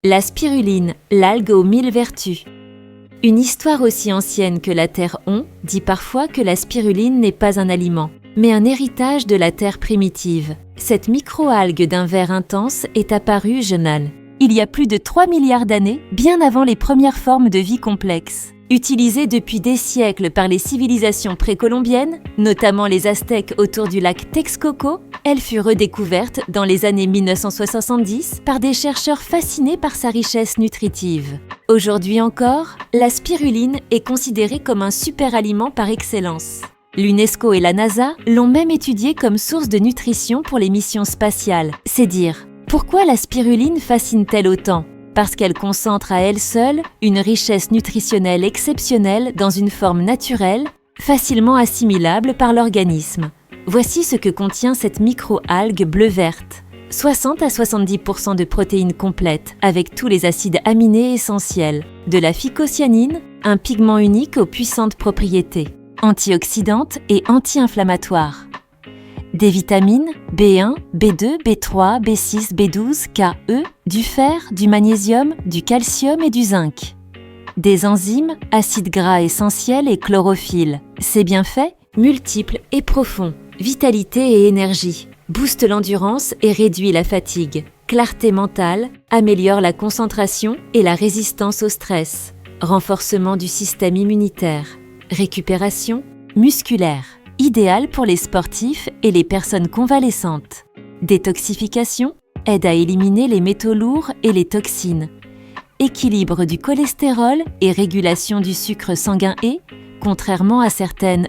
La spiruline, l'algue aux 1000 vertus. Une histoire aussi ancienne que la Terre dit parfois que la spiruline n'est pas un aliment, mais un héritage de la Terre primitive. Cette microalgue d'un vert intense est apparue jeune, il y a plus de 3 milliards d'années, bien avant les premières formes de vie complexes. Utilisée depuis des siècles par les civilisations précolombiennes, notamment les Aztèques autour du lac Texcoco, elle fut redécouverte dans les années 1970 par des chercheurs fascinés par sa richesse nutritive. Aujourd'hui encore, la spiruline est considérée comme un super-aliment par excellence. L'UNESCO et la NASA l'ont même étudiée comme source de nutrition pour les missions spatiales. C'est dire, pourquoi la spiruline fascine-t-elle autant ? Parce qu'elle concentre à elle seule une richesse nutritionnelle exceptionnelle dans une forme naturelle, facilement assimilable par l'organisme. Voici ce que contient cette micro-algue bleu-verte. 60 à 70% de protéines complètes, avec tous les acides aminés essentiels, de la phycocyanine, un pigment unique aux puissantes propriétés, antioxydante et anti-inflammatoire. Des vitamines B1, B2, B3, B6, B12, K, E, du fer, du magnésium, du calcium et du zinc. Des enzymes, acides gras essentiels et chlorophylle. Ces bienfaits, multiples et profonds. Vitalité et énergie, booste l'endurance et réduit la fatigue. Clarté mentale, améliore la concentration et la résistance au stress. Renforcement du système immunitaire. Récupération musculaire. Idéal pour les sportifs et les personnes convalescentes. Détoxification, aide à éliminer les métaux lourds et les toxines. Équilibre du cholestérol et régulation du sucre sanguin et, contrairement à certaines,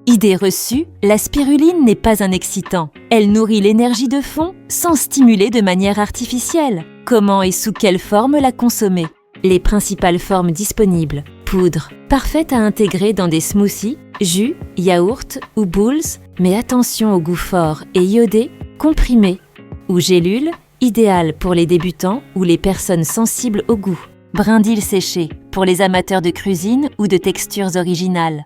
idées reçues, la spiruline n'est pas un excitant. Elle nourrit l'énergie de fond sans stimuler de manière artificielle. Comment et sous quelle forme la consommer ? Les principales formes disponibles. Poudre, parfaite à intégrer dans des smoothies, jus, yaourts ou bowls, mais attention au goût fort et iodé, comprimé, ou gélule, idéal pour les débutants ou les personnes sensibles au goût. Brindilles séchées, pour les amateurs de cuisine ou de textures originales.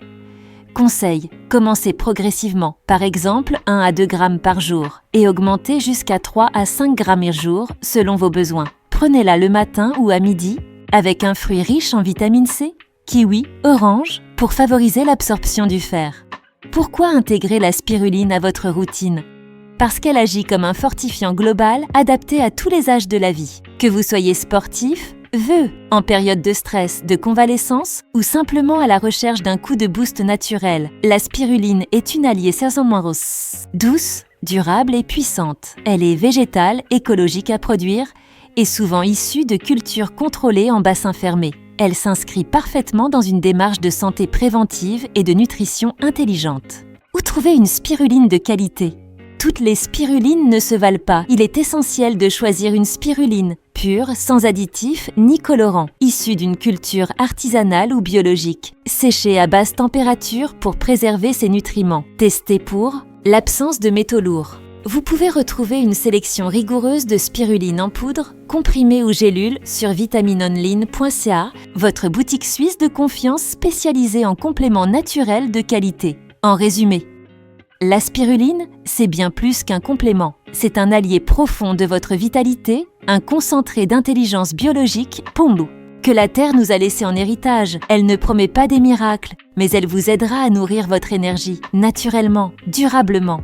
Conseil, commencez progressivement, par exemple 1 à 2 grammes par jour, et augmentez jusqu'à 3 à 5 grammes par jour selon vos besoins. Prenez-la le matin ou à midi, avec un fruit riche en vitamine C, kiwi, orange, pour favoriser l'absorption du fer. Pourquoi intégrer la spiruline à votre routine ? Parce qu'elle agit comme un fortifiant global adapté à tous les âges de la vie. Que vous soyez sportif, en période de stress, de convalescence ou simplement à la recherche d'un coup de boost naturel, la spiruline est une alliée douce, durable et puissante. Elle est végétale, écologique à produire et souvent issue de cultures contrôlées en bassin fermé. Elle s'inscrit parfaitement dans une démarche de santé préventive et de nutrition intelligente. Où trouver une spiruline de qualité ? Toutes les spirulines ne se valent pas. Il est essentiel de choisir une spiruline pure, sans additifs ni colorants, issue d'une culture artisanale ou biologique, séchée à basse température pour préserver ses nutriments. Testée pour l'absence de métaux lourds. Vous pouvez retrouver une sélection rigoureuse de spiruline en poudre, comprimée ou gélule sur vitaminonline.ca, votre boutique suisse de confiance spécialisée en compléments naturels de qualité. En résumé, la spiruline, c'est bien plus qu'un complément. C'est un allié profond de votre vitalité, un concentré d'intelligence biologique, que la Terre nous a laissé en héritage. Elle ne promet pas des miracles, mais elle vous aidera à nourrir votre énergie, naturellement, durablement.